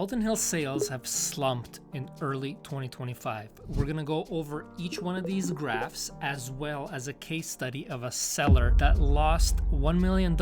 Halton Hills sales have slumped in early 2025. We're gonna go over each one of these graphs as well as a case study of a seller that lost $1 million,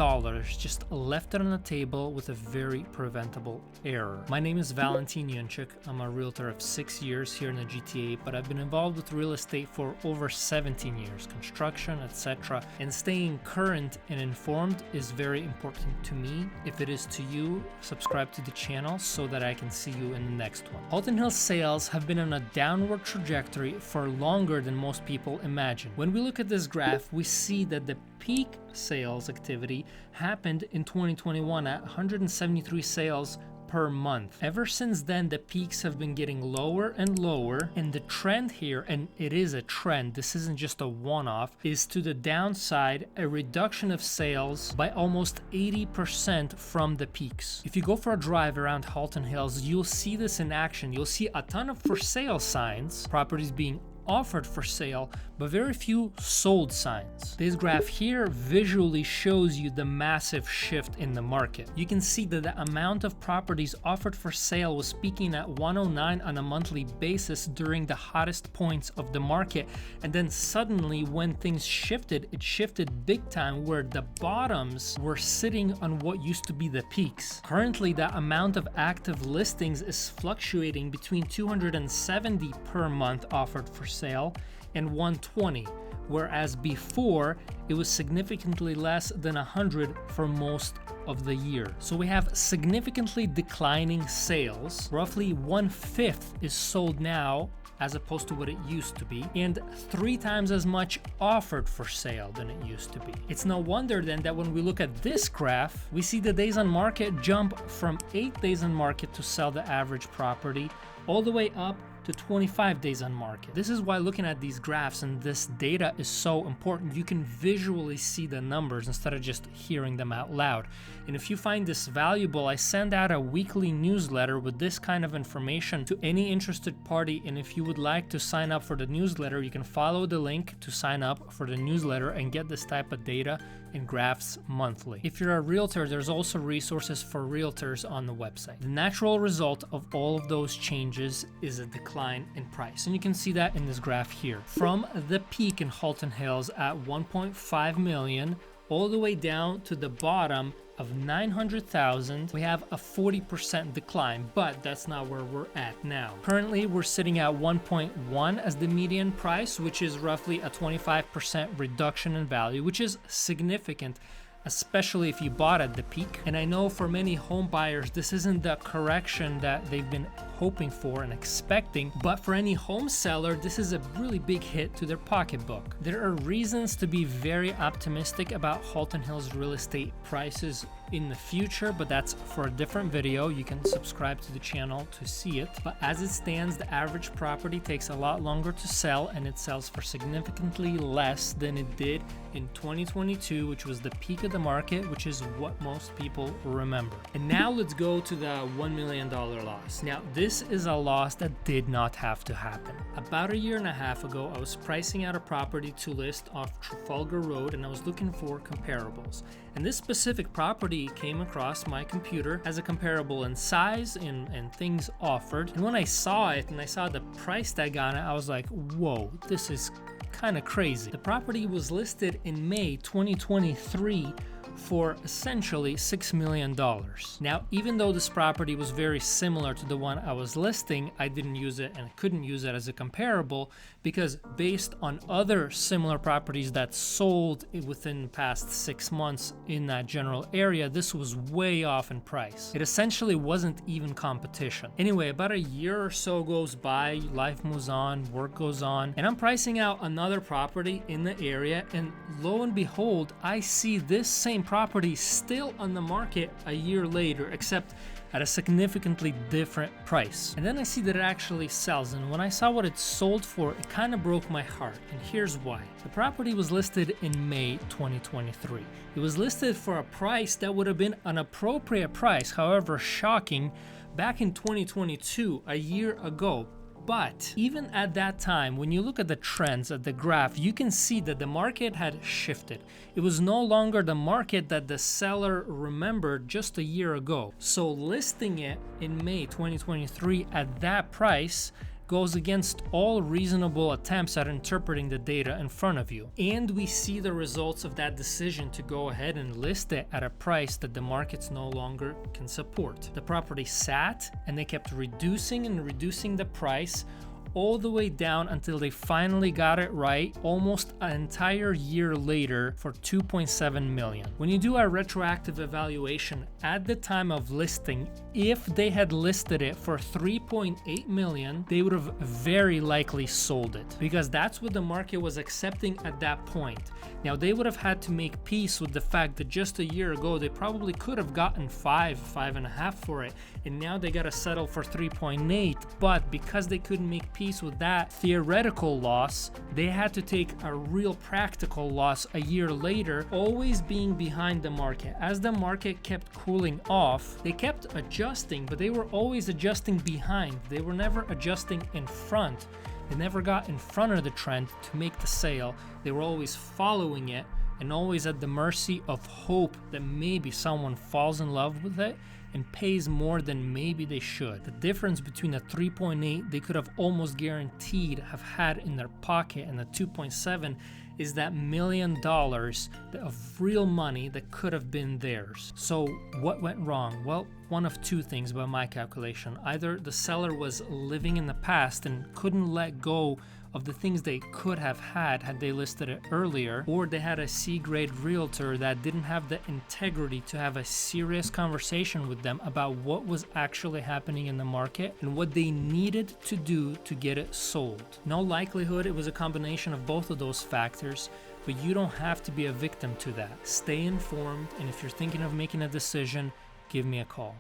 just left it on the table with a very preventable error. My name is Valentin Yunchik. I'm a realtor of 6 years here in the GTA, but I've been involved with real estate for over 17 years, construction, etc. And staying current and informed is very important to me. If it is to you, subscribe to the channel so that I can see you in the next one. Halton Hills sales have been on a downward trajectory for longer than most people imagine. When we look at this graph, we see that the peak sales activity happened in 2021 at 173 sales per month. Ever since then, the peaks have been getting lower and lower, and the trend here, and it is a trend, this isn't just a one-off, is to the downside, a reduction of sales by almost 80% from the peaks. If you go for a drive around Halton Hills, you'll see this in action. You'll see a ton of for sale signs, properties being offered for sale, but very few sold signs. This graph here visually shows you the massive shift in the market. You can see that the amount of properties offered for sale was peaking at 109 on a monthly basis during the hottest points of the market, and then suddenly when things shifted, it shifted big time where the bottoms were sitting on what used to be the peaks. Currently, the amount of active listings is fluctuating between 270 per month offered for sale and 120, whereas before it was significantly less than 100 for most of the year. So we have significantly declining sales. Roughly 1/5 is sold now as opposed to what it used to be, and 3 times as much offered for sale than it used to be. It's no wonder then that when we look at this graph, we see the days on market jump from 8 days on market to sell the average property all the way up to 25 days on market. This is why looking at these graphs and this data is so important. You can visually see the numbers instead of just hearing them out loud. And if you find this valuable, I send out a weekly newsletter with this kind of information to any interested party. And if you would like to sign up for the newsletter, you can follow the link to sign up for the newsletter and get this type of data and graphs monthly. If you're a realtor, there's also resources for realtors on the website. The natural result of all of those changes is a decline in price. And you can see that in this graph here. From the peak in Halton Hills at 1.5 million, all the way down to the bottom of 900,000, we have a 40% decline, but that's not where we're at now. Currently, we're sitting at 1.1 as the median price, which is roughly a 25% reduction in value, which is significant, especially if you bought at the peak. And I know for many home buyers, this isn't the correction that they've been hoping for and expecting, but for any home seller, this is a really big hit to their pocketbook. There are reasons to be very optimistic about Halton Hills real estate prices in the future, but that's for a different video. You can subscribe to the channel to see it. But as it stands, the average property takes a lot longer to sell, and it sells for significantly less than it did in 2022, which was the peak of the market, which is what most people remember. And now let's go to the $1 million loss. Now, this is a loss that did not have to happen. About 1.5 years ago, I was pricing out a property to list off Trafalgar Road, and I was looking for comparables. And this specific property came across my computer as a comparable in size and things offered. And when I saw it and I saw the price tag on it, I was like, whoa, this is kind of crazy. The property was listed in May 2023 for essentially $6 million. Now, even though this property was very similar to the one I was listing, I didn't use it and couldn't use it as a comparable because based on other similar properties that sold within the past 6 months in that general area, this was way off in price. It essentially wasn't even competition. Anyway, about 1 year or so goes by, life moves on, work goes on, and I'm pricing out another property in the area, and lo and behold, I see this same property still on the market 1 year later, except at a significantly different price. And then I see that it actually sells, and when I saw what it sold for, it kind of broke my heart, and here's why. The property was listed in May 2023. It was listed for a price that would have been an appropriate price, however shocking, back in 2022, 1 year ago. But even at that time, when you look at the trends at the graph, you can see that the market had shifted. It was no longer the market that the seller remembered just a year ago. So listing it in May 2023 at that price goes against all reasonable attempts at interpreting the data in front of you. And we see the results of that decision to go ahead and list it at a price that the markets no longer can support. The property sat and they kept reducing and reducing the price all the way down until they finally got it right almost an entire year later for $2.7 million. When you do a retroactive evaluation at the time of listing, if they had listed it for $3.8 million, they would have very likely sold it because that's what the market was accepting at that point. Now they would have had to make peace with the fact that just a year ago they probably could have gotten 5.5 for it, and now they gotta settle for 3.8. But because they couldn't make peace with that theoretical loss, they had to take a real practical loss a year later, always being behind the market. As the market kept cooling off, they kept adjusting, but they were always adjusting behind. They were never adjusting in front. They never got in front of the trend to make the sale. They were always following it and always at the mercy of hope that maybe someone falls in love with it and pays more than maybe they should. The difference between the 3.8 they could have almost guaranteed have had in their pocket and the 2.7 is that $1 million of real money that could have been theirs. So what went wrong? Well, one of two things by my calculation. Either the seller was living in the past and couldn't let go of the things they could have had they listed it earlier, or they had a C-grade realtor that didn't have the integrity to have a serious conversation with them about what was actually happening in the market and what they needed to do to get it sold. No likelihood it was a combination of both of those factors, but you don't have to be a victim to that. Stay informed, and if you're thinking of making a decision, give me a call.